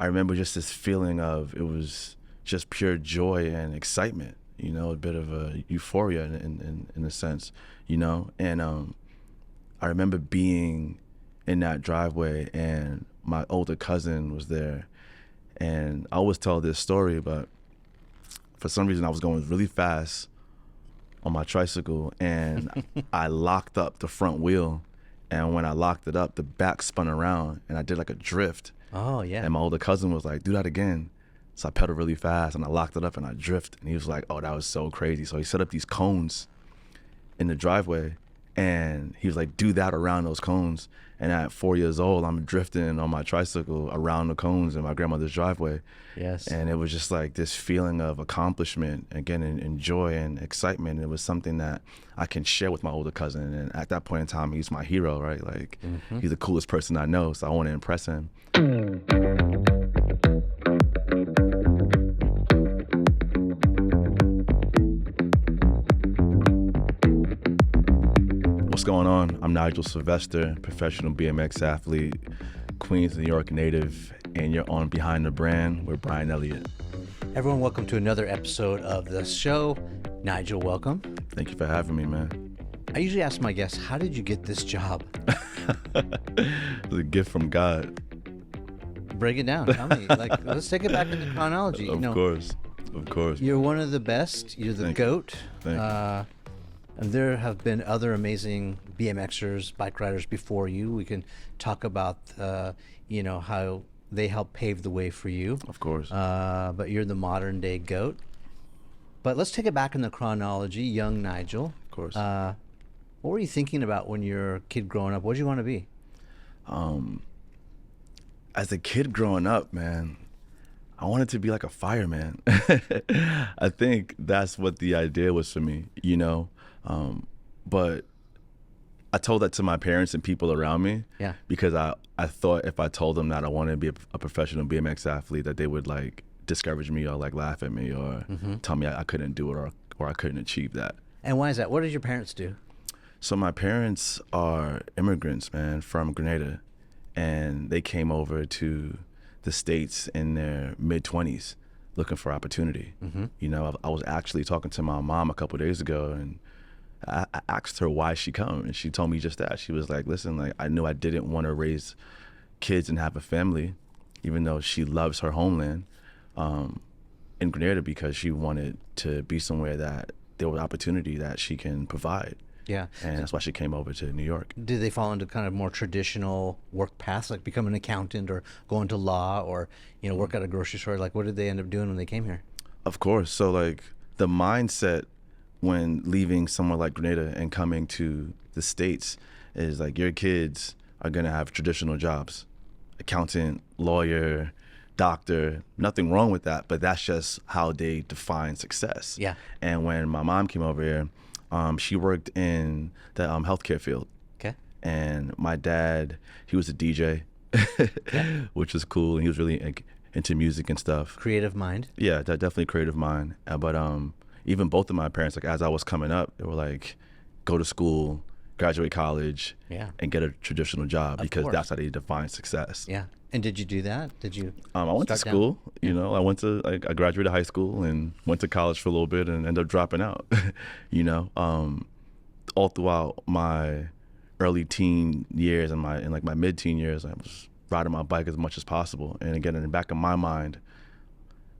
I remember just this feeling of, it was just pure joy and excitement, you know, a bit of a euphoria in a sense, you know. And I remember being in that driveway, and my older cousin was there. And I always tell this story, but for some reason I was going really fast on my tricycle, and I locked up the front wheel. And when I locked it up, the back spun around, and I did like a drift. Oh, yeah. And my older cousin was like, do that again. So I pedaled really fast, and I locked it up, and I drift. And he was like, oh, that was so crazy. So he set up these cones in the driveway, and he was like, do that around those cones. And at 4 years old, I'm drifting on my tricycle around the cones in my grandmother's driveway. Yes. And it was just like this feeling of accomplishment, again, and joy and excitement. It was something that I can share with my older cousin. And at that point in time, he's my hero, right? Like, he's the coolest person I know, so I want to impress him. What's going on? I'm Nigel Sylvester, professional BMX athlete, Queens, New York native, and you're on Behind the Brand with Brian Elliott. Everyone, welcome to another episode of the show. Nigel, welcome. Thank you for having me, man. I usually ask my guests, how did you get this job? It's a gift from God. Break it down. Tell me. Let's take it back into chronology. Of course. You're one of the best. You're the GOAT. Thank you. And there have been other amazing BMXers, bike riders before you. We can talk about, how they helped pave the way for you. Of course. But you're the modern day GOAT. But let's take it back in the chronology. Young Nigel. Of course. What were you thinking about when you were a kid growing up? What did you want to be? As a kid growing up, man, I wanted to be like a fireman. I think that's what the idea was for me, you know? But I told that to my parents and people around me. Yeah. Because I thought if I told them that I wanted to be a professional BMX athlete, that they would like discourage me or like laugh at me or tell me I couldn't do it or I couldn't achieve that. And why is that? What did your parents do? So my parents are immigrants, man, from Grenada, and they came over to the States in their mid-20s looking for opportunity. You know, I was actually talking to my mom a couple of days ago, and I asked her why she come, and she told me just that. She was like, listen, like, I knew I didn't want to raise kids and have a family, even though she loves her homeland, in Grenada, because she wanted to be somewhere that there was opportunity that she can provide. Yeah. And that's why she came over to New York. Did they fall into kind of more traditional work paths, like become an accountant or go into law or, work at a grocery store? Like, what did they end up doing when they came here? Of course. So, like, the mindset when leaving somewhere like Grenada and coming to the States is like, your kids are going to have traditional jobs. Accountant, lawyer, doctor, nothing wrong with that, but that's just how they define success. Yeah. And when my mom came over here, she worked in the healthcare field. Okay. And my dad, he was a DJ, which was cool. And he was really into music and stuff. Creative mind. Yeah, definitely creative mind. But even both of my parents, like as I was coming up, they were like, go to school, graduate college, and get a traditional job, because that's how they define success. Yeah. And did you do that? Did you? I went to school. You know, I graduated high school and went to college for a little bit and ended up dropping out. You know, all throughout my early teen years and my mid-teen years, I was riding my bike as much as possible. And again, in the back of my mind,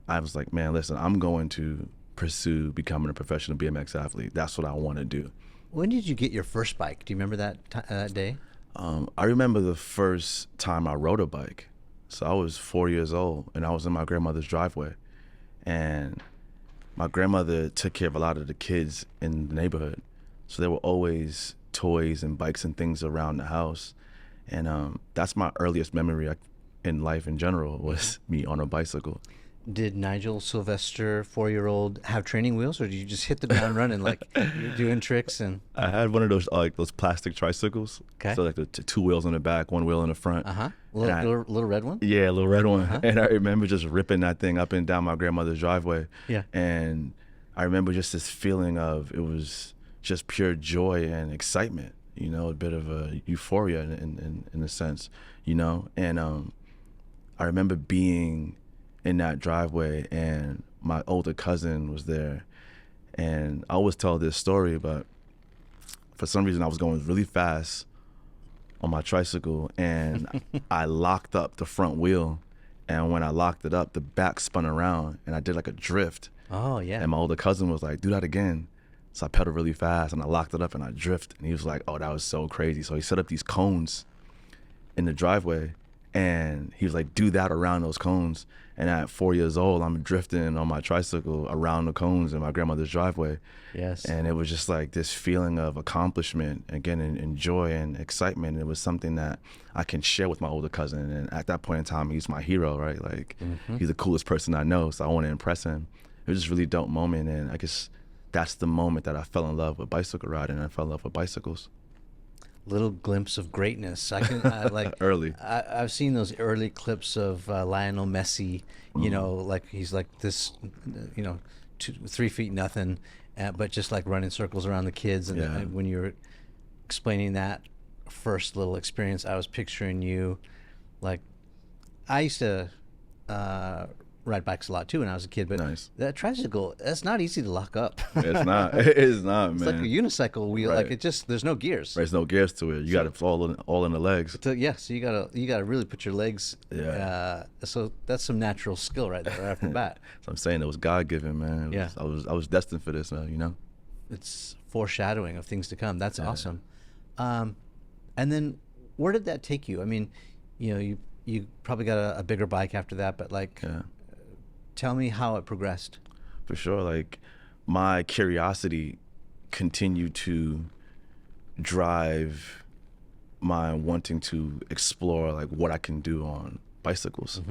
I was like, man, listen, I'm going to pursue becoming a professional BMX athlete. That's what I want to do. When did you get your first bike? Do you remember that day? I remember the first time I rode a bike. So I was 4 years old, and I was in my grandmother's driveway. And my grandmother took care of a lot of the kids in the neighborhood. So there were always toys and bikes and things around the house. And that's my earliest memory in life in general, was me on a bicycle. Did Nigel Sylvester, 4-year-old, have training wheels, or did you just hit the ground running like you're doing tricks? And I had one of those those plastic tricycles. Okay. So like the two wheels on the back, one wheel in the front. Little red one. Yeah, a little red one. And I remember just ripping that thing up and down my grandmother's driveway. Yeah. And I remember just this feeling of, it was just pure joy and excitement. You know, a bit of a euphoria in a sense. You know, and I remember being in that driveway, and my older cousin was there. And I always tell this story, but for some reason I was going really fast on my tricycle, and I locked up the front wheel. And when I locked it up, the back spun around, and I did like a drift. Oh, yeah. And my older cousin was like, do that again. So I pedaled really fast, and I locked it up, and I drifted. And he was like, oh, that was so crazy. So he set up these cones in the driveway, and he was like, do that around those cones. And at 4 years old, I'm drifting on my tricycle around the cones in my grandmother's driveway. Yes. And it was just like this feeling of accomplishment, again, and joy and excitement. It was something that I can share with my older cousin. And at that point in time, he's my hero, right? Like, he's the coolest person I know, so I want to impress him. It was just a really dope moment, and I guess that's the moment that I fell in love with bicycle riding, and I fell in love with bicycles. Little glimpse of greatness. I can like Early. I've seen those early clips of Lionel Messi. You know, like he's like this, 3 feet nothing, but just like running circles around the kids. And Yeah. when you were explaining that first little experience, I was picturing you. Like, I used to ride bikes a lot too when I was a kid, but Nice. that tricycle, that's not easy to lock up. It's not. It is not, It's man. like a unicycle wheel. Right. Like it just, there's no gears. There's no gears to it. You got it all in the legs. So you gotta really put your legs. Yeah. So that's some natural skill right there, right off the bat. So I'm saying it was God given, man. Yeah. I was destined for this, you know. It's foreshadowing of things to come. That's awesome. And then where did that take you? I mean, you probably got a bigger bike after that, but like, Yeah. tell me how it progressed. For sure. Like, my curiosity continued to drive my wanting to explore like what I can do on bicycles.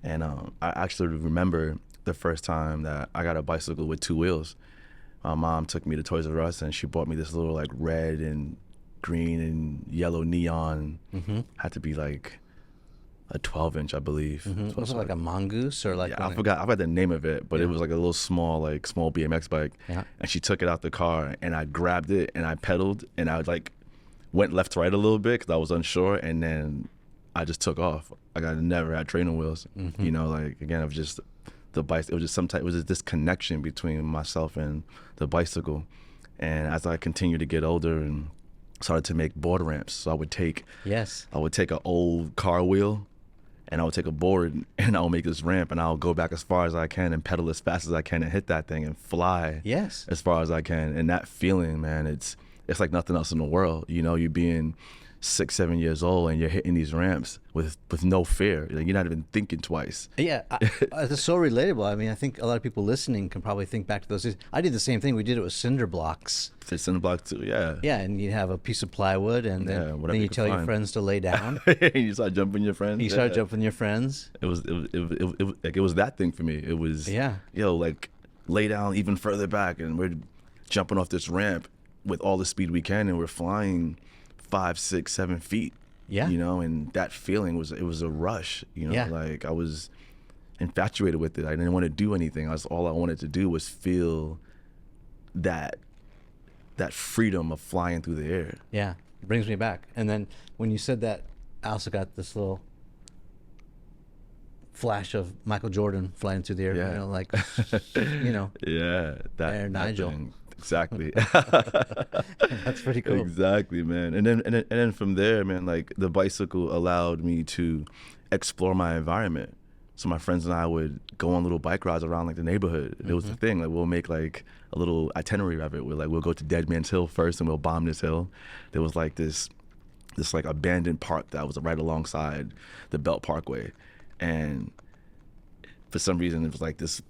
And I actually remember the first time that I got a bicycle with 2 wheels. My mom took me to Toys R Us, and she bought me this little like red and green and yellow neon. Had to be like a 12-inch, I believe. Was it like a mongoose or like? Yeah, I forgot the name of it, but it was like a little small BMX bike. Yeah. And she took it out the car, and I grabbed it and I pedaled, and I like went left to right a little bit because I was unsure, and then I just took off. Like, I never had training wheels. You know, like, again, it was just the bike. It was just it was just this connection between myself and the bicycle. And as I continued to get older and started to make board ramps, so I would take an old car wheel, and I would take a board, and I'll make this ramp, and I'll go back as far as I can and pedal as fast as I can and hit that thing and fly as far as I can. And that feeling, man, it's like nothing else in the world. You know, you being 6, 7 years old, and you're hitting these ramps with no fear. Like, you're not even thinking twice. Yeah, it's so relatable. I mean, I think a lot of people listening can probably think back to those days. I did the same thing. We did it with cinder blocks. The cinder block too, yeah. Yeah, and you'd have a piece of plywood, and then you tell your friends to lay down. And you start jumping your friends. You start jumping your friends. It was like, it was that thing for me. It was like, lay down even further back, and we're jumping off this ramp with all the speed we can, and we're flying 5, 6, 7 feet. Yeah. You know, and that feeling was a rush. You know, like, I was infatuated with it. I didn't want to do anything. All I wanted to do was feel that freedom of flying through the air. Yeah, it brings me back. And then when you said that, I also got this little flash of Michael Jordan flying through the air. Yeah. You know, like, Yeah, that Nigel. thing. Exactly. That's pretty cool. Exactly, man. And then from there, man, like, the bicycle allowed me to explore my environment. So my friends and I would go on little bike rides around like the neighborhood. It was the thing. Like, we'll make like a little itinerary of it. We'll go to Dead Man's Hill first, and we'll bomb this hill. There was like this like abandoned park that was right alongside the Belt Parkway, and for some reason it was like this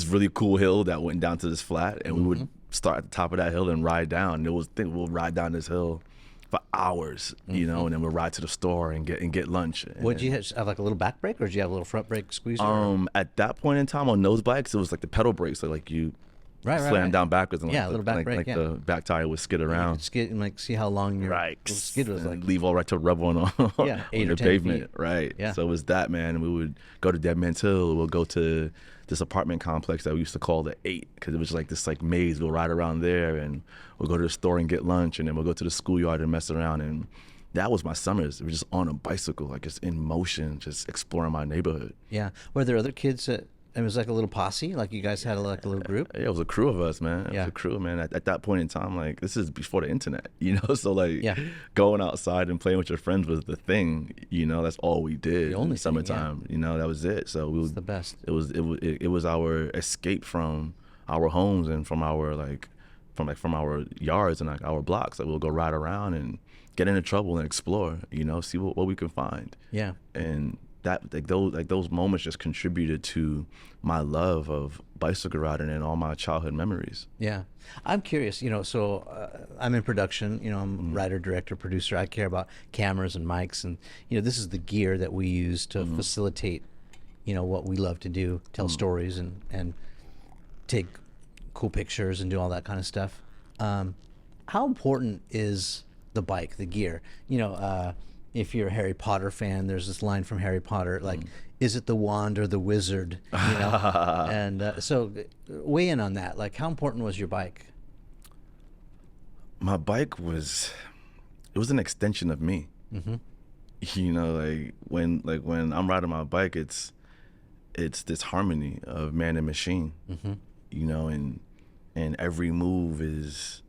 really cool hill that went down to this flat, and we would start at the top of that hill and ride down. And we'll ride down this hill for hours, you know, and then we'll ride to the store and get lunch. Would you have like a little back brake, or did you have a little front brake squeeze? At that point in time on those bikes, it was like the pedal brakes, so like you slam down backwards, and like a little back brake, the back tire would skid around. You could skid and like see how long your little skid was, like leave all right to rub on 8 on or the 10 pavement, feet. right? Yeah. So it was that, man. And we would go to Dead Man's Hill. We'll go to this apartment complex that we used to call the 8, because it was like this like maze. We'll ride around there, and we'll go to the store and get lunch, and then we'll go to the schoolyard and mess around. And that was my summers. It was just on a bicycle, like just in motion, just exploring my neighborhood. Yeah. Were there other kids that it was like a little posse? Like you guys had like a little group? Yeah, it was a crew of us, man. It was a crew, man. At that point in time, like this is before the internet, you know. So like, going outside and playing with your friends was the thing, you know. That's all we did. The only in the summertime, you know. That was it. So it was the best. It was our escape from our homes and from our from our yards and like our blocks. Like we'll go ride around and get into trouble and explore, you know, see what we can find. Yeah. And that those moments just contributed to my love of bicycle riding and all my childhood memories. Yeah. I'm curious, you know, so I'm in production, you know, I'm writer, director, producer. I care about cameras and mics, and, you know, this is the gear that we use to facilitate, you know, what we love to do, tell stories and take cool pictures and do all that kind of stuff. How important is the bike, the gear? You know, if you're a Harry Potter fan, there's this line from Harry Potter, like, is it the wand or the wizard? You know? And so weigh in on that. Like, how important was your bike? My bike was an extension of me. You know, like when I'm riding my bike, it's this harmony of man and machine. You know, and every move is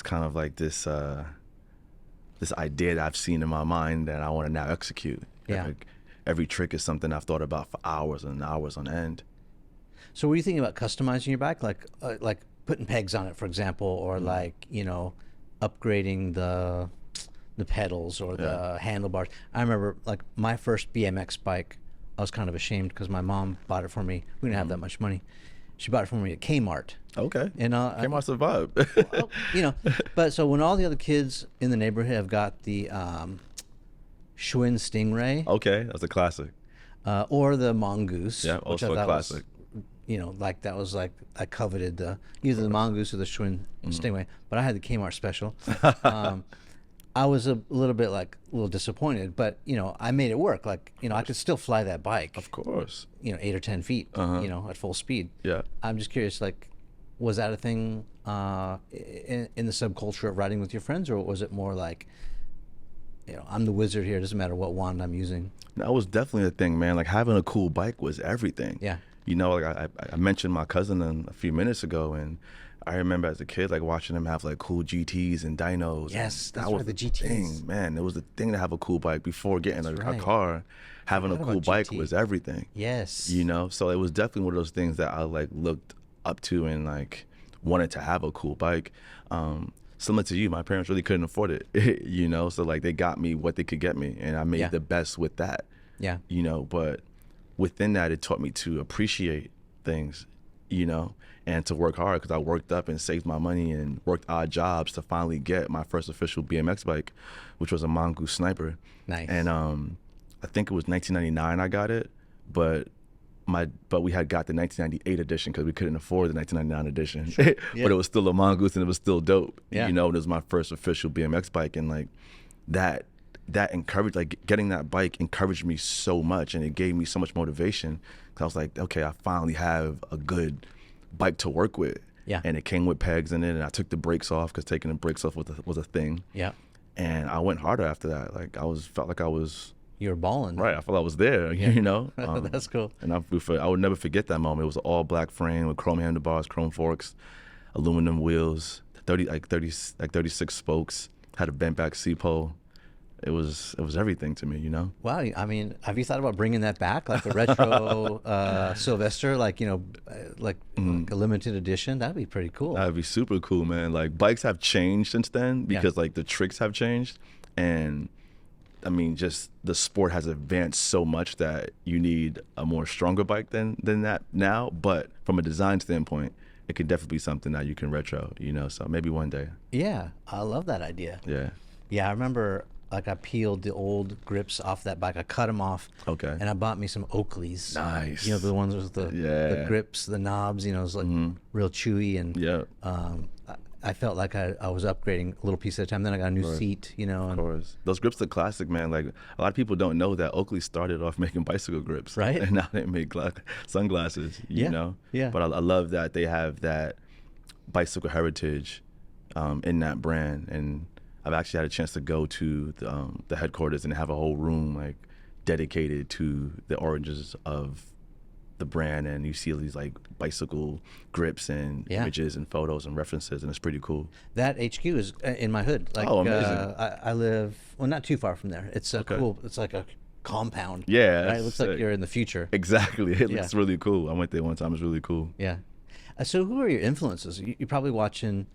kind of like this idea that I've seen in my mind that I want to now execute. Yeah. Like, every trick is something I've thought about for hours and hours on end. So were you thinking about customizing your bike, like putting pegs on it, for example, or like, you know, upgrading the pedals or the handlebars? I remember like my first BMX bike, I was kind of ashamed because my mom bought it for me. We didn't have that much money. She bought it for me at Kmart. Okay. And Kmart's a vibe. well, you know, but so when all the other kids in the neighborhood have got the Schwinn Stingray. Okay, that's a classic. Or the Mongoose. Yeah, also a classic. You know, like that was like I coveted either the Mongoose or the Schwinn Stingray, but I had the Kmart special. I was a little disappointed, but you know, I made it work. Like, you know, I could still fly that bike. Of course. You know, 8 or 10 feet. You know, at full speed. Yeah. I'm just curious, like, was that a thing in the subculture of riding with your friends, or was it more like, you know, I'm the wizard here. It doesn't matter what wand I'm using. That was definitely a thing, man. Like having a cool bike was everything. Yeah. You know, like I mentioned my cousin a few minutes ago, and I remember as a kid, like watching him have like cool GTs and dynos. Yes, that that's was right, the GTs. Thing, man. It was the thing to have a cool bike before getting a car. Having a cool bike was everything. Yes. You know, so it was definitely one of those things that I like looked up to and like wanted to have a cool bike. Similar to you, my parents really couldn't afford it, you know, so like they got me what they could get me, and I made the best with that. Yeah. You know, but within that, it taught me to appreciate things, you know, and to work hard, because I worked up and saved my money and worked odd jobs to finally get my first official BMX bike, which was a Mongoose Sniper. Nice. And I think it was 1999 I got it, but we had got the 1998 edition because we couldn't afford the 1999 edition. Sure. Yeah. But it was still a Mongoose and it was still dope. Yeah. You know, it was my first official BMX bike, and like that encouraged, like getting that bike encouraged me so much, and it gave me so much motivation. Cause I was like, okay, I finally have a good bike to work with. Yeah. And it came with pegs in it, and I took the brakes off because taking the brakes off was a thing. Yeah. And I went harder after that. Like felt like I was. You were balling. Right, I felt I was there, you know. That's cool. And I would never forget that moment. It was an all black frame with chrome handlebars, chrome forks, aluminum wheels, 36 spokes, had a bent back C-pole. It was everything to me, you know. Wow, I mean, have you thought about bringing that back, like a retro Sylvester, like, you know, like a limited edition? That'd be pretty cool. That'd be super cool, man. Like bikes have changed since then because like the tricks have changed, and I mean, just the sport has advanced so much that you need a more stronger bike than that now. But from a design standpoint, it could definitely be something that you can retro, you know. So maybe one day. Yeah, I love that idea. Yeah. Yeah, I remember. Like I peeled the old grips off that bike. I cut them off. Okay. And I bought me some Oakleys. Nice. You know, the ones with the grips, the knobs. You know, it was like real chewy, and I felt like I was upgrading a little piece at a time. Then I got a new seat. You know. Of course. Those grips are classic, man. Like a lot of people don't know that Oakley started off making bicycle grips. Right. And now they make sunglasses. You know. Yeah. But I love that they have that bicycle heritage in that brand, and I've actually had a chance to go to the headquarters and have a whole room like dedicated to the origins of the brand, and you see these like bicycle grips and images and photos and references, and it's pretty cool. That HQ is in my hood. Like, oh, amazing. I live, well, not too far from there. It's cool. It's like a compound. Yeah. Right? It looks like you're in the future. Exactly. It looks really cool. I went there one time. It's really cool. Yeah. So who are your influences? You're probably watching,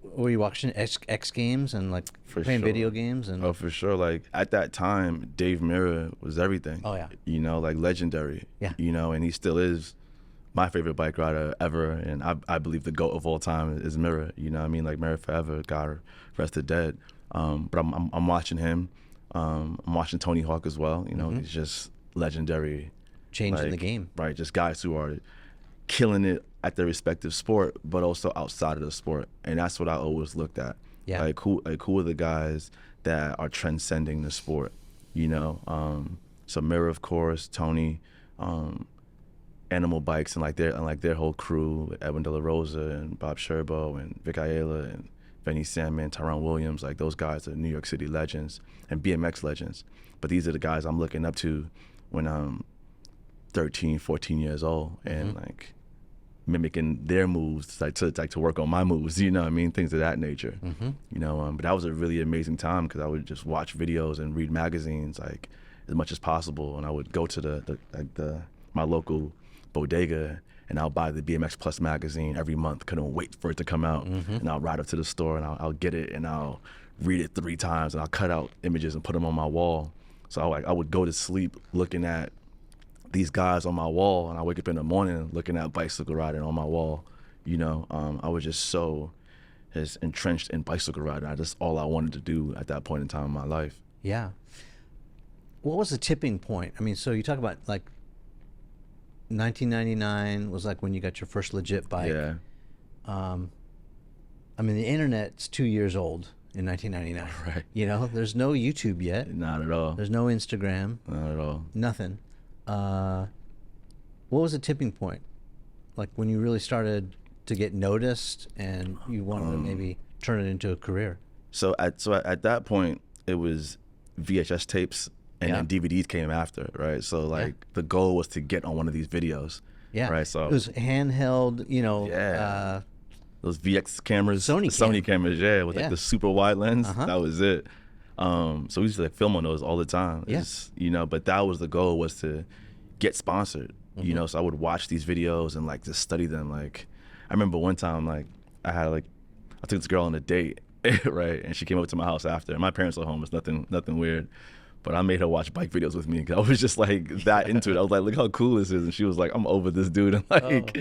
were you watching X Games and like playing video games? And oh, for sure. Like at that time, Dave Mirra was everything. Oh, yeah. You know, like legendary. Yeah. You know, and he still is my favorite bike rider ever. And I believe the GOAT of all time is Mirra. You know what I mean? Like Mirra forever, God rested dead. But I'm watching him. I'm watching Tony Hawk as well. You know, he's just legendary. Changing the game. Right. Just guys who are killing it at their respective sport, but also outside of the sport. And that's what I always looked at. Yeah. Like who are the guys that are transcending the sport, you know? So Mirra, of course, Tony, Animal Bikes and their whole crew, Edwin De La Rosa and Bob Sherbo and Vic Ayala and Benny Sandman, Tyrone Williams, like those guys are New York City legends and BMX legends. But these are the guys I'm looking up to when I'm 13, 14 years old, and like mimicking their moves, like to work on my moves, you know what I mean? Things of that nature, you know. But that was a really amazing time because I would just watch videos and read magazines like as much as possible, and I would go to my local bodega and I'll buy the BMX Plus magazine every month. Couldn't wait for it to come out, and I'll ride up to the store and I'll get it and I'll read it 3 times and I'll cut out images and put them on my wall. So I would go to sleep looking at these guys on my wall, and I wake up in the morning looking at bicycle riding on my wall. You know, I was just so entrenched in bicycle riding. That's all I wanted to do at that point in time in my life. Yeah. What was the tipping point? I mean, so you talk about like 1999 was like when you got your first legit bike. Yeah. I mean, the internet's 2 years old in 1999. Right. You know, there's no YouTube yet. Not at all. There's no Instagram. Not at all. Nothing. What was the tipping point? Like when you really started to get noticed and you wanted to maybe turn it into a career? So at that point, it was VHS tapes and then DVDs came after, right? So like the goal was to get on one of these videos. Yeah. Right. So it was handheld, you know. Yeah. Those VX cameras, Sony cameras, with like the super wide lens. That was it. So we used to like film on those all the time. Yes. You know, but that was the goal, was to get sponsored. You know, so I would watch these videos and like just study them. Like I remember one time, like I took this girl on a date, right? And she came over to my house after. And my parents were home. It's nothing weird. But I made her watch bike videos with me because I was just like that into it. I was like, look how cool this is. And she was like, I'm over this dude. And like,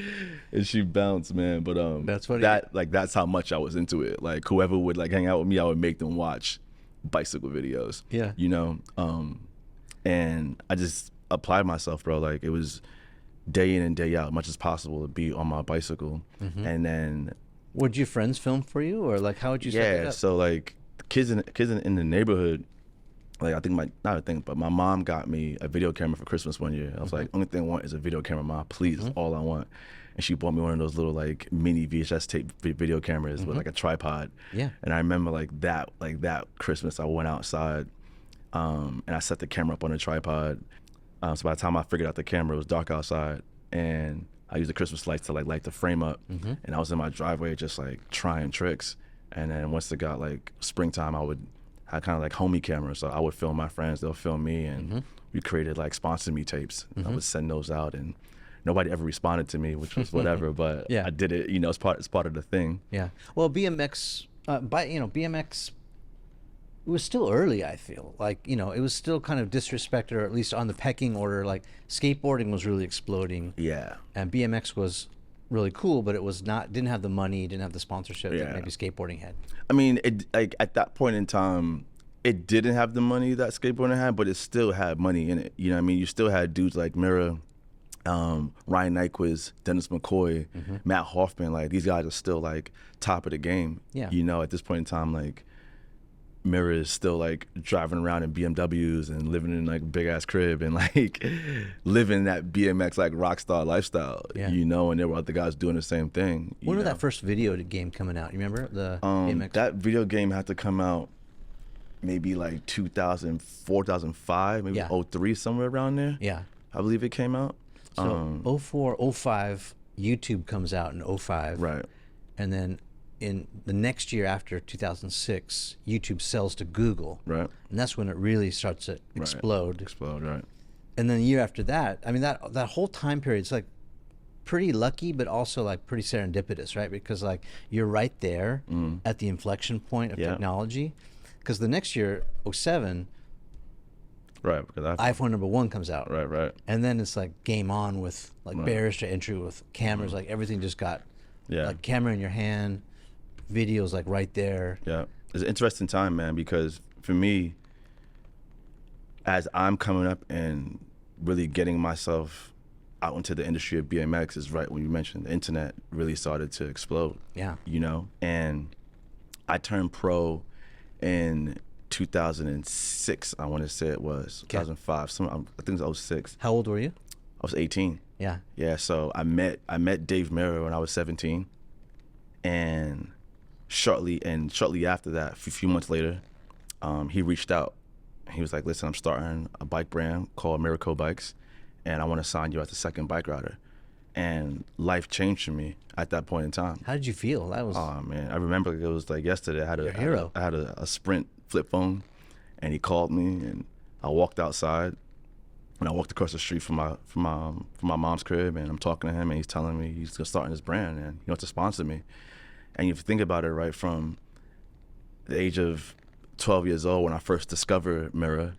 and she bounced, man. But that's what that's how much I was into it. Like whoever would like hang out with me, I would make them watch bicycle videos. Yeah. You know? And I just applied myself, bro. Like it was day in and day out, as much as possible, to be on my bicycle. And then would your friends film for you, or like how would you set it up? So like kids in the neighborhood, like but my mom got me a video camera for Christmas one year. I was like, only thing I want is a video camera, Mom, please. That's all I want. And she bought me one of those little like mini VHS tape video cameras with like a tripod. Yeah. And I remember like that Christmas I went outside and I set the camera up on a tripod. So by the time I figured out the camera, it was dark outside, and I used the Christmas lights to like light the frame up. And I was in my driveway just like trying tricks. And then once it got like springtime, I had kind of like homie cameras. So I would film my friends, they'll film me, and we created like sponsor me tapes. I would send those out, and nobody ever responded to me, which was whatever. But I did it. You know, it's part of the thing. Yeah. Well, BMX, BMX. It was still early, I feel. Like, you know, it was still kind of disrespected, or at least on the pecking order. Like, skateboarding was really exploding. Yeah. And BMX was really cool, but it was didn't have the money, didn't have the sponsorship that maybe skateboarding had. I mean, like at that point in time, it didn't have the money that skateboarding had, but it still had money in it. You know what I mean? You still had dudes like Mirra, Ryan Nyquist, Dennis McCoy, Matt Hoffman. Like, these guys are still like top of the game. Yeah. You know, at this point in time, like, Mirra is still like driving around in BMWs and living in like a big ass crib and like living that BMX like rock star lifestyle, you know, and there were other guys doing the same thing. When was that first video game coming out? You remember the BMX? That video game had to come out maybe like 2004, 2005, maybe Yeah. '03, somewhere around there. Yeah. I believe it came out. So 04, 05, YouTube comes out in '05. Right. And then in the next year after 2006, YouTube sells to Google. Right. And that's when it really starts to Right. explode. Explode. Right. And then the year after that, I mean, that whole time period, it's like pretty lucky, but also like pretty serendipitous, right? Because like you're right there at the inflection point of Yeah. technology. Because the next year, '07, Right. Because iPhone #1 comes out. Right. Right. And then it's like game on with like barriers to entry with cameras. Like everything just got Yeah. like camera in your hand, videos like right there. Yeah. It's an interesting time, man, because for me, as I'm coming up and really getting myself out into the industry of BMX is right when you mentioned the internet really started to explode. Yeah. You know, and I turned pro in 2006. I want to say it was 2005. I think it was '06. How old were you? I was 18. Yeah. Yeah. So I met Dave Mirra when I was 17, and shortly after that, a few months later, he reached out. He was like, "Listen, I'm starting a bike brand called Miracle Bikes, and I want to sign you as the second bike rider." And life changed for me at that point in time. How did you feel? That was Oh man, I remember it was like yesterday. Your hero. I had a Sprint flip phone, and he called me, and I walked outside, and I walked across the street from my mom's crib, and I'm talking to him, and he's telling me he's starting his brand, and he wants to sponsor me. And if you think about it, right, from the age of 12 years old when I first discovered Mirror,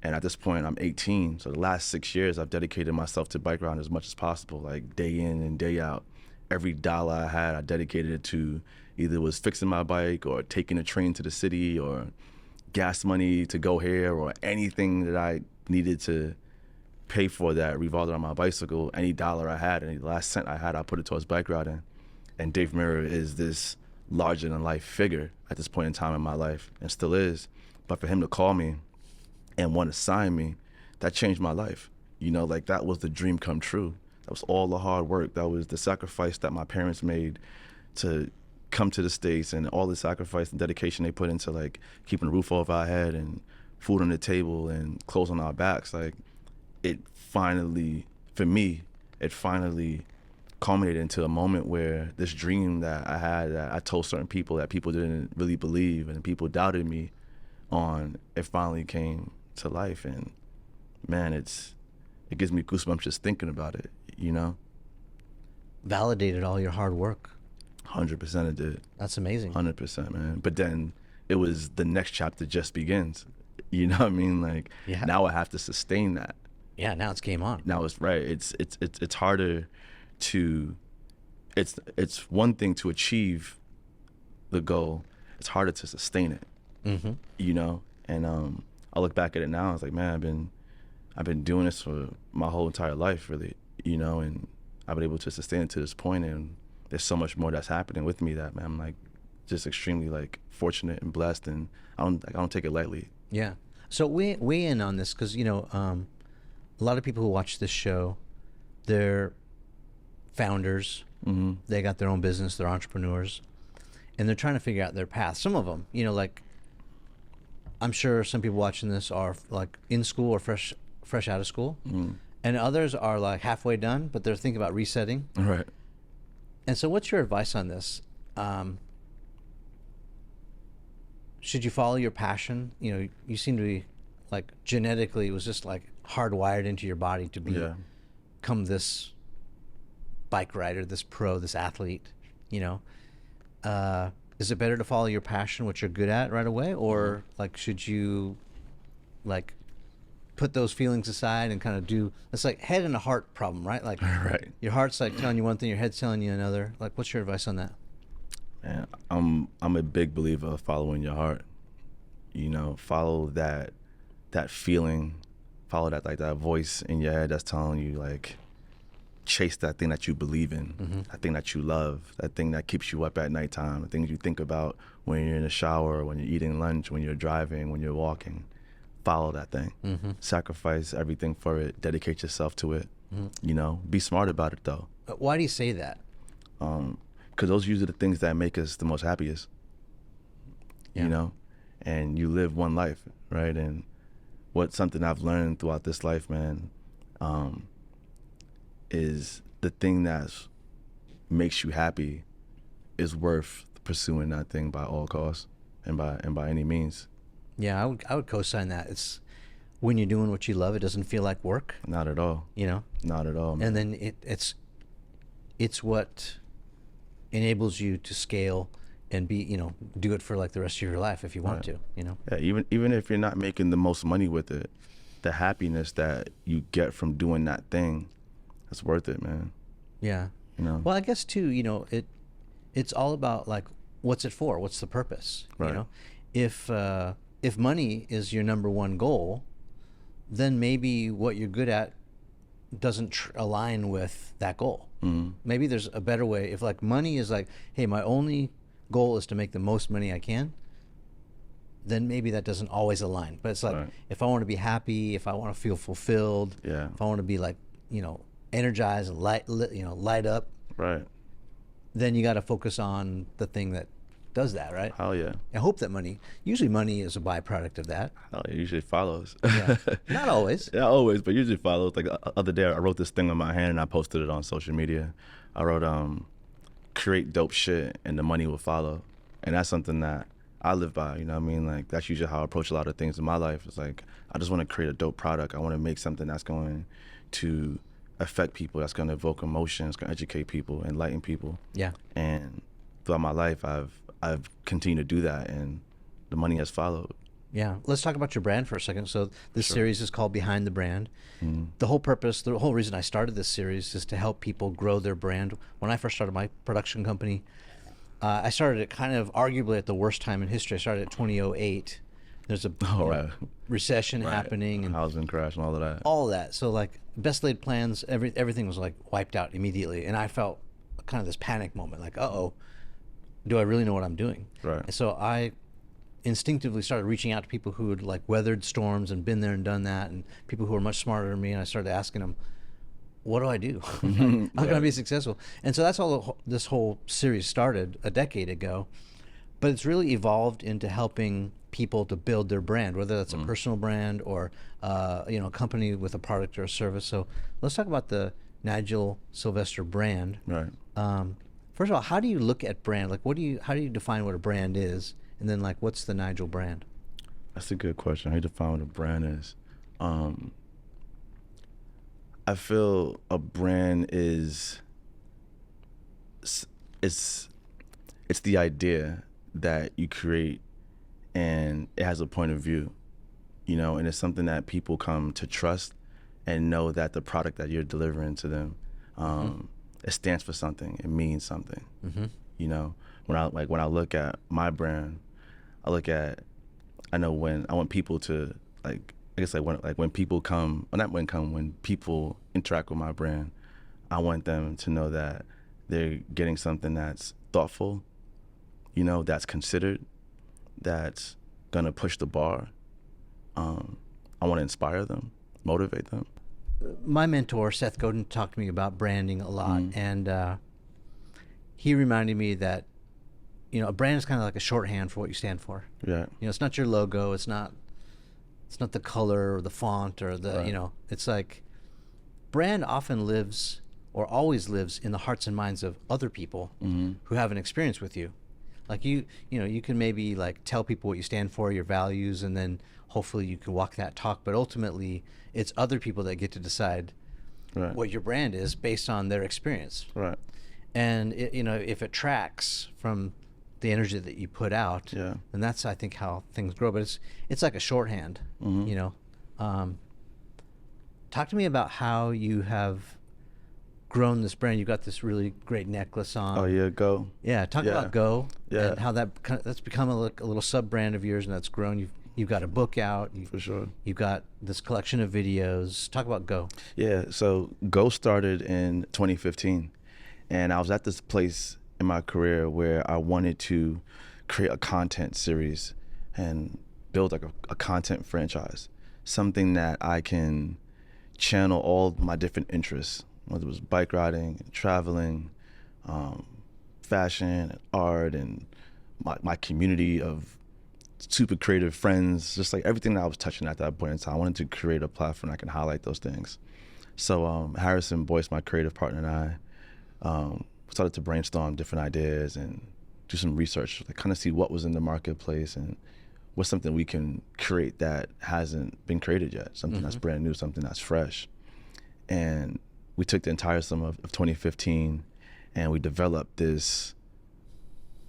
and at this point I'm 18, so the last 6 years I've dedicated myself to bike riding as much as possible, like day in and day out. Every dollar I had, I dedicated it to either was fixing my bike or taking a train to the city or gas money to go here or anything that I needed to pay for that revolved around my bicycle. Any dollar I had, any last cent I had, I put it towards bike riding. And Dave Mirra is this larger than life figure at this point in time in my life, and still is. But for him to call me and want to sign me, that changed my life. You know, like that was the dream come true. That was all the hard work. That was the sacrifice that my parents made to come to the States, and all the sacrifice and dedication they put into like keeping a roof over our head and food on the table and clothes on our backs. Like it finally, for me, culminated into a moment where this dream that I had, that I told certain people that people didn't really believe and people doubted me on, it finally came to life. And man, it gives me goosebumps just thinking about it, you know? validated all your hard work. 100% it did. That's amazing. 100%, man. But then it was the next chapter just begins. You know what I mean? Like now I have to sustain that. Yeah, now it's game on. Now it's right. It's harder to, it's one thing to achieve the goal. It's harder to sustain it. Mm-hmm. You know, and I look back at it now. I was like, man, I've been doing this for my whole entire life, really. You know, and I've been able to sustain it to this point, and there's so much more that's happening with me that, man, I'm like just extremely like fortunate and blessed, and I don't take it lightly. Yeah. So weigh in on this, because a lot of people who watch this show, they're founders. Mm-hmm. They got their own business. They're entrepreneurs, and they're trying to figure out their path. Some of them, like I'm sure some people watching this are like in school or fresh out of school, and others are like halfway done, but they're thinking about resetting. Right. And so, what's your advice on this? Should you follow your passion? You seem to be like genetically, it was just like hardwired into your body to become this bike rider, this pro, this athlete. Is it better to follow your passion, what you're good at, right away, or like should you like put those feelings aside and kind of do? It's like head and a heart problem, right? Like right. Your heart's like telling you one thing, your head's telling you another. Like, what's your advice on that? Man, I'm a big believer of following your heart. Follow that feeling, follow that like that voice in your head that's telling you like chase that thing that you believe in, that thing that you love, that thing that keeps you up at nighttime, the things you think about when you're in the shower, when you're eating lunch, when you're driving, when you're walking. Follow that thing. Sacrifice everything for it. Dedicate yourself to it. Be smart about it though. Why do you say that? Because those usually the things that make us the most happiest. Yeah. and you live one life, right? And what's something I've learned throughout this life, man, is the thing that makes you happy is worth pursuing that thing by all costs and by any means. Yeah, I would co-sign that. It's when you're doing what you love, it doesn't feel like work. Not at all. You know? Not at all, man. And then it's what enables you to scale and be, you know, do it for like the rest of your life if you want to, you know? Yeah, even if you're not making the most money with it, the happiness that you get from doing that thing, that's worth it, man. Yeah. You know? Well, I guess too, you know, it's all about like, what's it for? What's the purpose? Right. You know, if money is your number one goal, then maybe what you're good at doesn't align with that goal. Mm-hmm. Maybe there's a better way. If like money is like, hey, my only goal is to make the most money I can, then maybe that doesn't always align. But it's like, Right. if I want to be happy, if I want to feel fulfilled, Yeah. if I want to be like, you know, energized and light up, Right. then you got to focus on the thing that does that, right? Hell yeah. I hope that usually money is a byproduct of that. Hell yeah. Usually follows. Yeah. Not always. Yeah, always, but usually follows. Like the other day, I wrote this thing on my hand and I posted it on social media. I wrote, create dope shit and the money will follow. And that's something that I live by, you know what I mean? Like that's usually how I approach a lot of things in my life. It's like, I just want to create a dope product. I want to make something that's going to affect people, that's going to evoke emotions, it's going to educate people, enlighten people. Yeah. And throughout my life, I've continued to do that, and the money has followed. Yeah. Let's talk about your brand for a second. So this Sure. series is called Behind the Brand. Mm-hmm. The whole purpose, the whole reason I started this series is to help people grow their brand. When I first started my production company, I started it kind of arguably at the worst time in history. I started at 2008. There's a Right. recession Right. happening and Housing crash and all of that. all that. So like best laid plans, everything was like wiped out immediately. And I felt kind of this panic moment, like, uh-oh, do I really know what I'm doing? Right. And so I instinctively started reaching out to people who had like weathered storms and been there and done that, and people who were much smarter than me. And I started asking them, what do I do? How can I be successful? And so that's all this whole series started a decade ago. But it's really evolved into helping people to build their brand, whether that's a personal brand or you know, a company with a product or a service. So let's talk about the Nigel Sylvester brand. Right. First of all, how do you look at brand? Like, how do you define what a brand is? And then, like, what's the Nigel brand? That's a good question. How do you define what a brand is? I feel a brand is it's the idea that you create, and it has a point of view, you know, and it's something that people come to trust and know that the product that you're delivering to them, it stands for something. It means something. Mm-hmm. You know, when I look at my brand, I know when I want people to when people come, well, not when people interact with my brand, I want them to know that they're getting something that's thoughtful, you know, that's considered, that's gonna push the bar. I want to inspire them, motivate them. My mentor, Seth Godin, talked to me about branding a lot, and he reminded me that, you know, a brand is kind of like a shorthand for what you stand for. Yeah. You know, it's not your logo, it's not the color or the font or the, Right. you know, it's like brand often lives or always lives in the hearts and minds of other people who have an experience with you. Like you know, you can maybe like tell people what you stand for, your values, and then hopefully you can walk that talk, but ultimately it's other people that get to decide Right. what your brand is based on their experience. Right. And it, you know, if it tracks from the energy that you put out, Yeah. then that's, I think, how things grow. But it's like a shorthand, you know. Talk to me about how you have grown this brand. You got this really great necklace on. Oh yeah, Go. Yeah, talk Yeah. about Go Yeah. and how that's become a little sub brand of yours, and that's grown. You've got a book out. For sure. You've got this collection of videos. Talk about Go. Yeah, so Go started in 2015, and I was at this place in my career where I wanted to create a content series and build like a content franchise, something that I can channel all my different interests, whether it was bike riding, traveling, fashion, and art, and my community of super creative friends, just like everything that I was touching at that point in time. I wanted to create a platform that can highlight those things. So Harrison Boyce, my creative partner, and I started to brainstorm different ideas and do some research, like kind of see what was in the marketplace and what's something we can create that hasn't been created yet, something that's brand new, something that's fresh. And we took the entire summer of 2015 and we developed this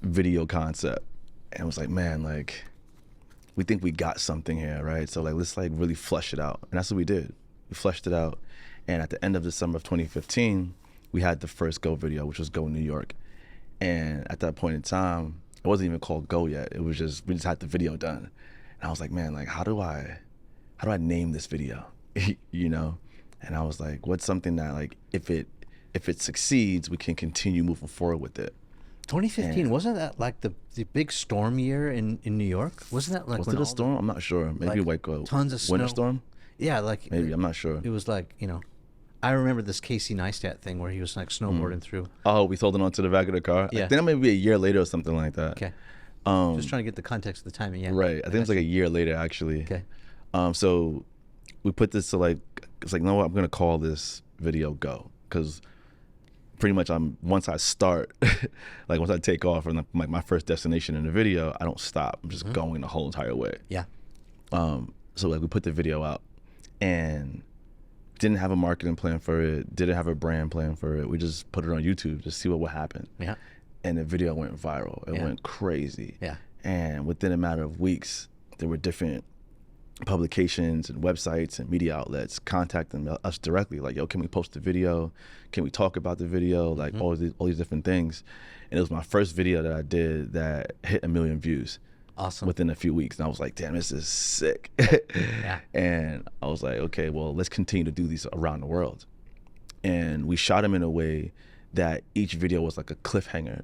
video concept. And it was like, man, like, we think we got something here, right? So like, let's like really flesh it out. And that's what we did. We fleshed it out. And at the end of the summer of 2015, we had the first Go video, which was Go New York. And at that point in time, it wasn't even called Go yet. It was just, we just had the video done. And I was like, man, like, how do I name this video? You know? And I was like, what's something that like, if it succeeds, we can continue moving forward with it. 2015, and wasn't that like the big storm year in New York? Wasn't that like was it a storm? I'm not sure. Maybe like tons of winter snow. storm? Yeah, like maybe, I'm not sure. It was like, you know, I remember this Casey Neistat thing where he was like snowboarding through. Oh, we sold it onto the back of the car? Yeah. I think maybe a year later or something like that. Okay. Just trying to get the context of the timing. Yeah. Right. I think it's like a year later, actually. Okay. So we put this to like, it's like, no, I'm going to call this video Go. Because pretty much once I start, like once I take off from like my first destination in the video, I don't stop. I'm just going the whole entire way. Yeah. So like we put the video out and didn't have a marketing plan for it, didn't have a brand plan for it. We just put it on YouTube to see what would happen. Yeah. And the video went viral. It went crazy. Yeah. And within a matter of weeks, there were different publications and websites and media outlets contacting us directly, like, yo, can we post the video? Can we talk about the video? Like all these different things. And it was my first video that I did that hit 1 million views. Awesome. Within a few weeks. And I was like, damn, this is sick. Yeah. And I was like, okay, well, let's continue to do these around the world. And we shot them in a way that each video was like a cliffhanger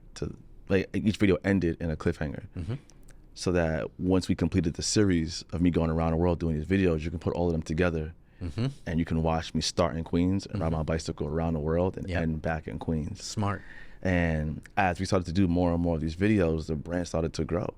like each video ended in a cliffhanger. So that once we completed the series of me going around the world doing these videos, you can put all of them together and you can watch me start in Queens and ride my bicycle around the world and end back in Queens. Smart. And as we started to do more and more of these videos, the brand started to grow.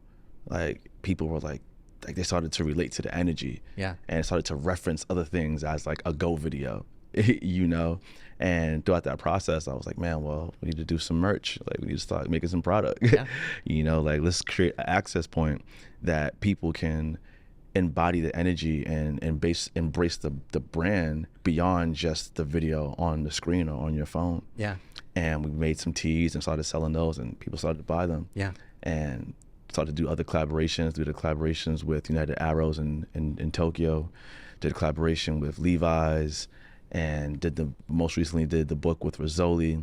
Like people were like they started to relate to the energy. Yeah. And it started to reference other things as like a Go video, you know? And throughout that process, I was like, man, well, we need to do some merch. Like we need to start making some product. Yeah. You know, like let's create an access point that people can embody the energy and embrace the brand beyond just the video on the screen or on your phone. Yeah. And we made some tees and started selling those and people started to buy them. Yeah. And started to do other collaborations, do the collaborations with United Arrows in Tokyo, did a collaboration with Levi's, and most recently did the book with Rizzoli.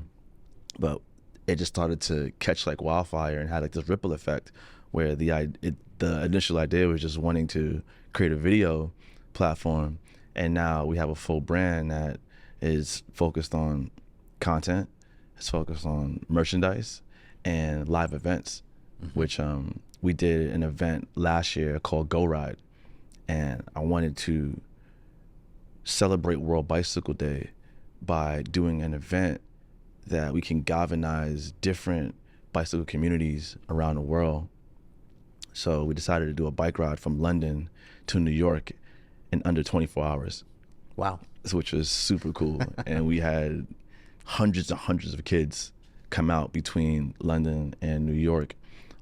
But it just started to catch like wildfire and had like this ripple effect where the initial idea was just wanting to create a video platform, and now we have a full brand that is focused on content, it's focused on merchandise and live events, which we did an event last year called Go Ride, and I wanted to celebrate World Bicycle Day by doing an event that we can galvanize different bicycle communities around the world. So we decided to do a bike ride from London to New York in under 24 hours. Wow. Which was super cool. And we had hundreds and hundreds of kids come out between London and New York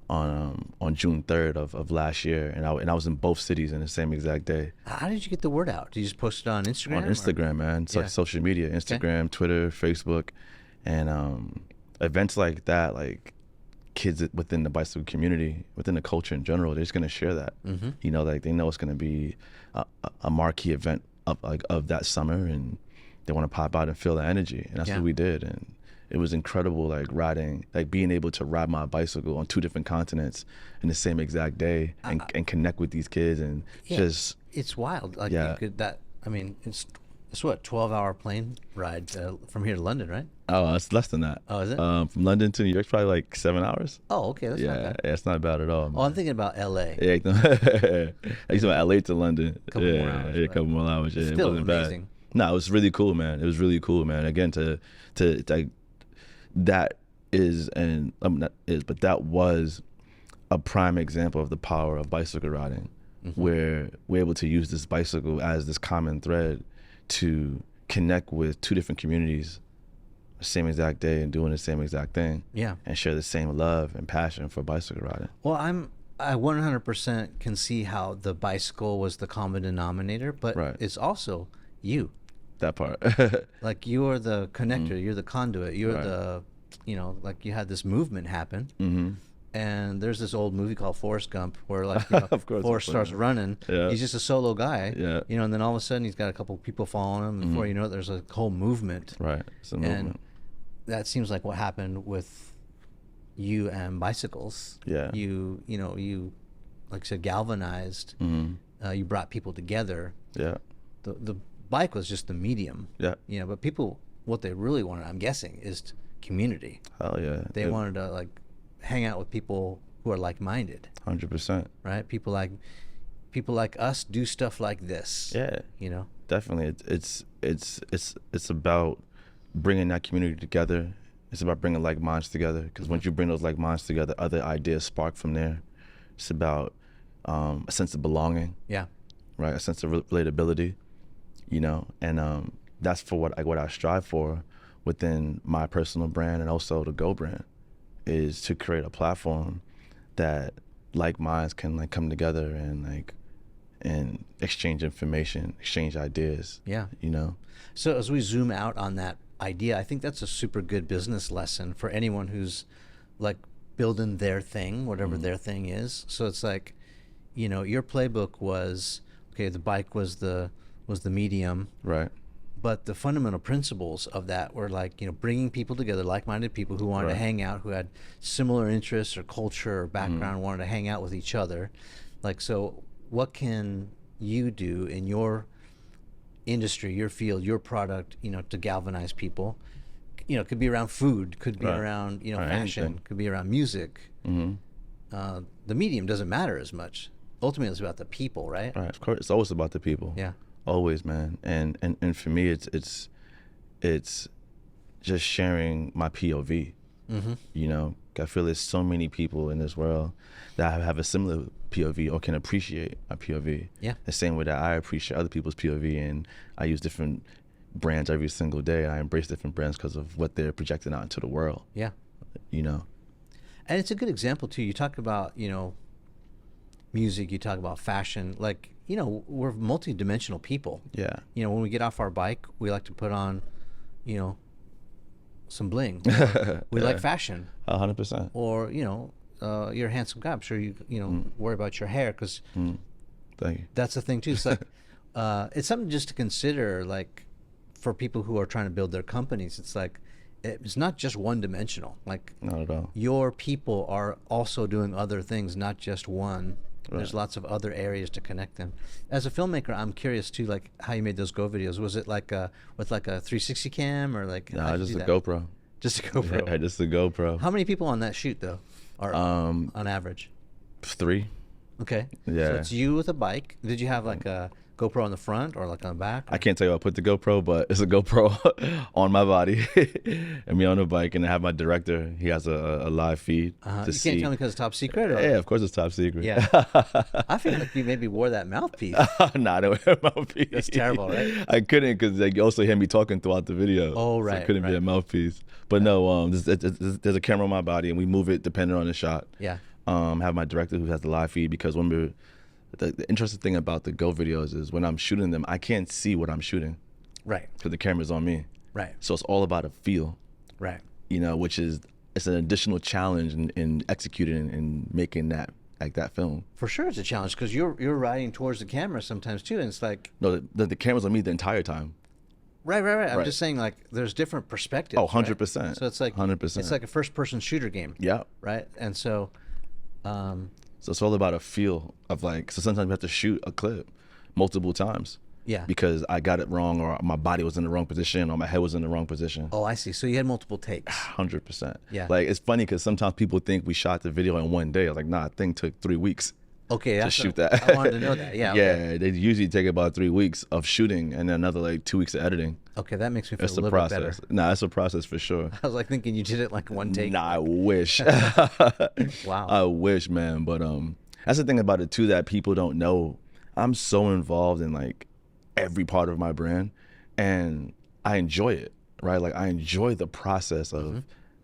on June 3rd of last year, and I was in both cities in the same exact day. How did you get the word out? Did you just post it on Instagram? On Instagram, man. So social media, Instagram, Twitter, Facebook, and events like that, like kids within the bicycle community, within the culture in general, they're just gonna share that. You know, like they know it's gonna be a marquee event of that summer, and they want to pop out and feel the energy, and that's what we did. And it was incredible, like being able to ride my bicycle on 2 different continents in the same exact day and connect with these kids and just. It's wild. Like you could, I mean, it's what, 12-hour plane ride from here to London, right? Oh, it's less than that. Oh, is it? From London to New York, probably like 7 hours. Oh, okay, that's not bad. Yeah, it's not bad at all. Oh, I'm thinking about L.A. Yeah, I used to LA to London. A couple more hours. Yeah, a couple more hours. Yeah, Still it wasn't amazing. bad. No, it was really cool, man. It was really cool, man. Again, that was a prime example of the power of bicycle riding, where we're able to use this bicycle as this common thread to connect with two different communities the same exact day and doing the same exact thing. Yeah. And share the same love and passion for bicycle riding. Well, I 100% can see how the bicycle was the common denominator, but Right. it's also you. That part. Like, you are the connector, you're the conduit, you're Right. the, like, you had this movement happen. And there's this old movie called Forrest Gump where, like, Of course, Forrest of course. starts running. Yeah. He's just a solo guy. Yeah. And then all of a sudden he's got a couple people following him. Before you know it, there's a whole movement. Right. It's a And movement. that seems like what happened with you and bicycles. Yeah. You like I said, galvanized. You brought people together. Yeah. The bike was just the medium. Yeah. But people, what they really wanted, I'm guessing, is community. Hell yeah. They wanted to, like, hang out with people who are like-minded, 100%. right? People like us do stuff like this. Yeah. Definitely. It's about bringing that community together. It's about bringing like minds together, because once you bring those like minds together, other ideas spark from there. It's about a sense of belonging. Yeah. Right, a sense of relatability, and that's for what I strive for within my personal brand and also the Go brand, is to create a platform that like minds can like come together and exchange information, exchange ideas. Yeah. So as we zoom out on that idea, I think that's a super good business lesson for anyone who's, like, building their thing, whatever their thing is. So it's like, your playbook was, okay, the bike was the medium, Right. but the fundamental principles of that were, like, bringing people together, like-minded people who wanted to Right. hang out, who had similar interests or culture or background, wanted to hang out with each other. Like, so what can you do in your industry, your field, your product, to galvanize people? It could be around food, could be Right. around, Right, fashion, anything. could be around music. The medium doesn't matter as much. Ultimately, it's about the people, right? Right. Of course, it's always about the people. Yeah. Always, man. And for me, it's just sharing my POV. I feel there's so many people in this world that have a similar POV or can appreciate my POV. Yeah. The same way that I appreciate other people's POV, and I use different brands every single day. I embrace different brands because of what they're projecting out into the world. Yeah. And it's a good example too. You talk about, music, you talk about fashion, like, we're multi-dimensional people. Yeah. When we get off our bike, we like to put on, some bling. We like fashion. 100%. Or, you're a handsome guy. I'm sure you worry about your hair, because Thank you. that's the thing too. It's like, it's something just to consider, like, for people who are trying to build their companies. It's like, it's not just one dimensional. Like, Not at all. your people are also doing other things, not just one. There's lots of other areas to connect them. As a filmmaker, I'm curious too, like, how you made those Go videos. Was it like with like a 360 cam, or like? No, just a GoPro. Just a GoPro. Yeah, just a GoPro. How many people on that shoot though? Or on average? 3. Okay. Yeah. So it's you with a bike. Did you have like a GoPro on the front or like on the back? I can't tell you I put the GoPro, but it's a GoPro on my body and me on the bike, and I have my director. He has a live feed to You see. can't tell me because it's top secret? Or? Yeah, of course it's top secret. Yeah. I feel like you maybe wore that mouthpiece. Nah, I don't wear a mouthpiece. That's terrible, right? I couldn't, because they also hear me talking throughout the video. Oh, So right, it couldn't be right. a mouthpiece. But no, there's a camera on my body, and we move it depending on the shot. Yeah. Have my director who has the live feed, because when the interesting thing about the Go videos is when I'm shooting them, I can't see what I'm shooting Right. because the camera's on me. Right. So it's all about a feel, Right. which is, it's an additional challenge in executing and making that film. For sure, it's a challenge because you're riding towards the camera sometimes too, and it's like No, the camera's on me the entire time. right. I'm Right. just saying, like, there's different perspectives. Oh, right? 100%. So it's like 100%. It's like a first-person shooter game. Yeah. Right. And so, So it's all about a feel of, like, so sometimes we have to shoot a clip multiple times. yeah. Because I got it wrong, or my body was in the wrong position, or my head was in the wrong position. Oh, I see. So you had multiple takes. 100%. Yeah. Like, it's funny because sometimes people think we shot the video in one day. I was like, nah, that thing took 3 weeks. Okay, to that's shoot what, that. I wanted to know that. Yeah. Yeah, Okay. they usually take about 3 weeks of shooting and then another like 2 weeks of editing. Okay, that makes me feel It's a the little bit better. process. Nah, it's a process for sure. I was like thinking you did it like one take. Nah, I wish. Wow. I wish, man. But that's the thing about it too that people don't know. I'm so involved in like every part of my brand, and I enjoy it. Right, like I enjoy the process of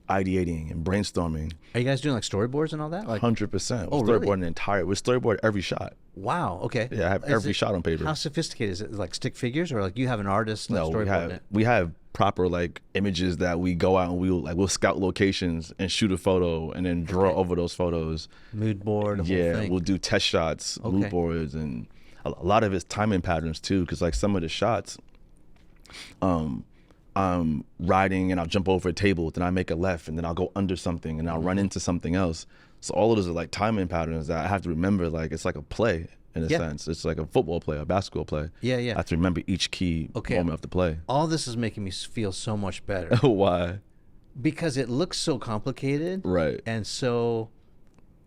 ideating and brainstorming. Are you guys doing like storyboards and all that? Like, 100%. Oh, We really? storyboard we storyboard every shot. wow. Okay. Yeah, I have Is every it- shot on paper. How sophisticated is it? Like stick figures, or like you have an artist like No, storyboarding it? we have proper like images that we go out and we'll scout locations and shoot a photo and then draw over those photos. Mood board. The whole Yeah, thing. we'll do test shots, Okay. mood boards, and a lot of it's timing patterns too. Because like some of the shots, I'm riding and I'll jump over a table, then I make a left, and then I'll go under something and I'll run into something else. So all of those are like timing patterns that I have to remember. Like it's like a play in a Yeah. sense. It's like a football play, a basketball play. Yeah, I yeah. have to remember each key Okay. moment of the play. All this is making me feel so much better Why? because it looks so complicated Right. and so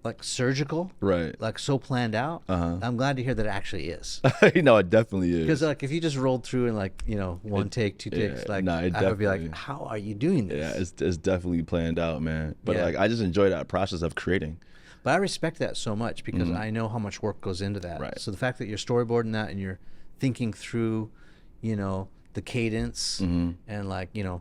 like surgical, Right. like so planned out. I'm glad to hear that it actually is. You know, it definitely is. Because like if you just rolled through in like one take, two takes, yeah, like nah, it I would be like, definitely- how are you doing this? Yeah, it's definitely planned out, man. But Yeah. like I just enjoy that process of creating. But I respect that so much because I know how much work goes into that. Right. So the fact that you're storyboarding that and you're thinking through, the cadence and like, you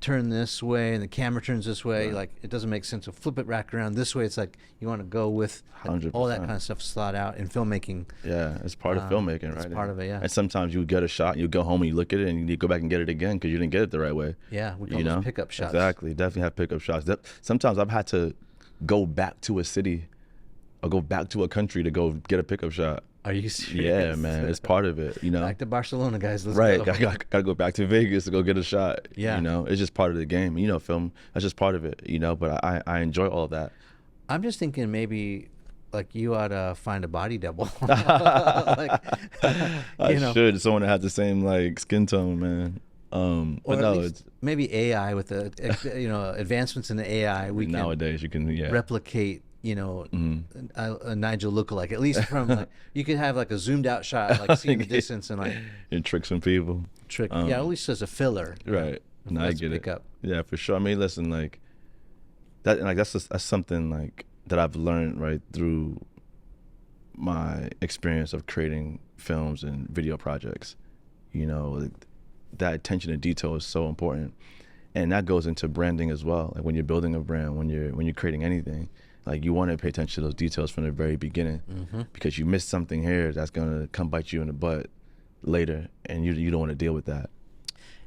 turn this way and the camera turns this way, like it doesn't make sense to flip it back around this way. It's like you want to go with like, all that 100%. kind of stuff thought out in filmmaking. Yeah, it's part of filmmaking, right? It's part of it, yeah. And sometimes you get a shot, you go home and you look at it, and you go back and get it again because you didn't get it the right way. Yeah, we call You those know, pickup shots. Exactly, definitely have pickup shots. Sometimes I've had to go back to a city or go back to a country to go get a pickup shot. Are you serious? Yeah, man, it's part of it. You know, Back to Barcelona, guys. Let's right? go. Gotta go back to Vegas to go get a shot. Yeah. You know, it's just part of the game. Film, that's just part of it. But I enjoy all of that. I'm just thinking maybe like you ought to find a body double. like, I should. Someone that has the same like skin tone, man. or But at no, least maybe AI with the advancements in the AI, we can nowadays you can replicate a Nigel lookalike. At least from like you could have like a zoomed out shot, like seeing the distance and like and trick some people. trick. At least as a filler. Right. No, I That's a get it. pickup. Yeah, for sure. I mean, listen, like that, and like that's something like that I've learned right through my experience of creating films and video projects. Like, that attention to detail is so important, and that goes into branding as well. Like when you're building a brand, when you're creating anything, like you want to pay attention to those details from the very beginning, because you miss something here that's gonna come bite you in the butt later, and you don't want to deal with that.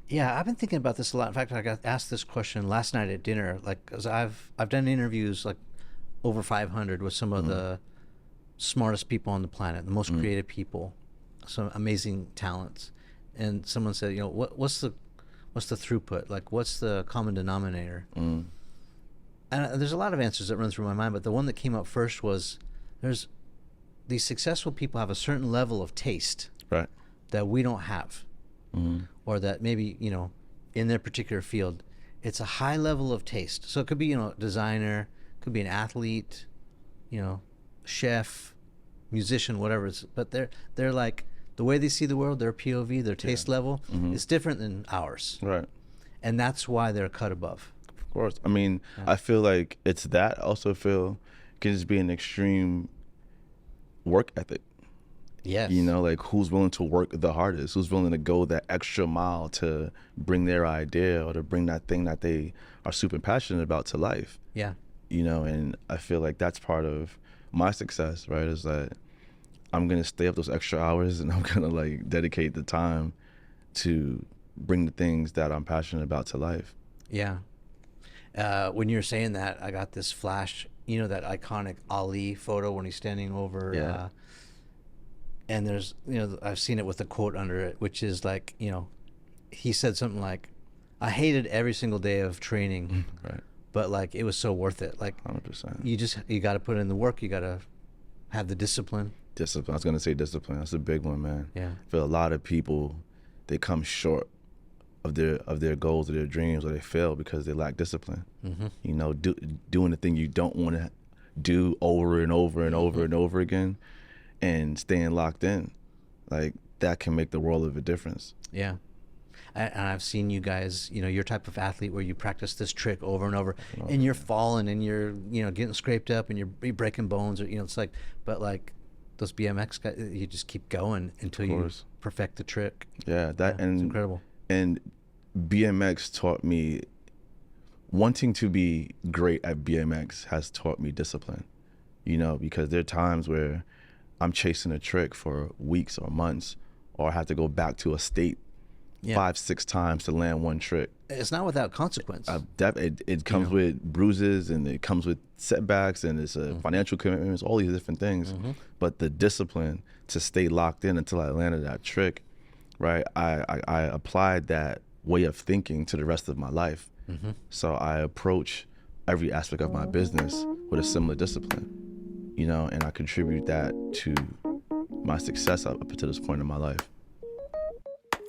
Yeah, I've been thinking about this a lot. In fact, I got asked this question last night at dinner. Like, cause I've done interviews like over 500 with some of the smartest people on the planet, the most creative people, some amazing talents. And someone said, what's the throughput? Like, what's the common denominator? And there's a lot of answers that run through my mind, but the one that came up first was these successful people have a certain level of taste Right. that we don't have. Or that maybe, in their particular field, it's a high level of taste. So it could be, designer, could be an athlete, chef, musician, whatever. But they're like, the way they see the world, their POV, their taste level is different than ours. Right. And that's why they're cut above. Of course. I mean, I feel like it's that. I also feel can just be an extreme work ethic. Yes. Like who's willing to work the hardest, who's willing to go that extra mile to bring their idea or to bring that thing that they are super passionate about to life. Yeah. And I feel like that's part of my success, right? Is that I'm going to stay up those extra hours and I'm going to like dedicate the time to bring the things that I'm passionate about to life. Yeah. When you're saying that, I got this flash, that iconic Ali photo when he's standing over, Yeah. and there's, I've seen it with a quote under it, which is like, he said something like, I hated every single day of training, Right. but like, it was so worth it. Like 100%. you got to put in the work. You got to have the discipline. Discipline. I was going to say discipline. That's a big one, man. Yeah. I feel a lot of people, they come short of their goals or their dreams, or they fail because they lack discipline. Doing the thing you don't want to do over and over and over and over again, and staying locked in, like that can make the world of a difference. Yeah. And I've seen you guys, you know, your type of athlete where you practice this trick over and over, and you're falling and you're, you know, getting scraped up and you're breaking bones, or, you know, it's like, but like those BMX guys, you just keep going until you perfect the trick. Yeah, that and it's incredible. And BMX taught me, wanting to be great at BMX has taught me discipline, you know, because there are times where I'm chasing a trick for weeks or months, or I have to go back to a state 5-6 times to land one trick. It's not without consequence. It comes with bruises, and it comes with setbacks, and it's a financial commitment. It's all these different things. But the discipline to stay locked in until I landed that trick, right? I applied that way of thinking to the rest of my life. So I approach every aspect of my business with a similar discipline, you know, and I contribute that to my success up to this point in my life.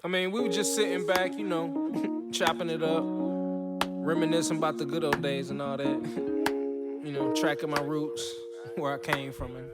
I mean, we were just sitting back, you know, chopping it up, reminiscing about the good old days and all that. You know, tracking my roots, where I came from, and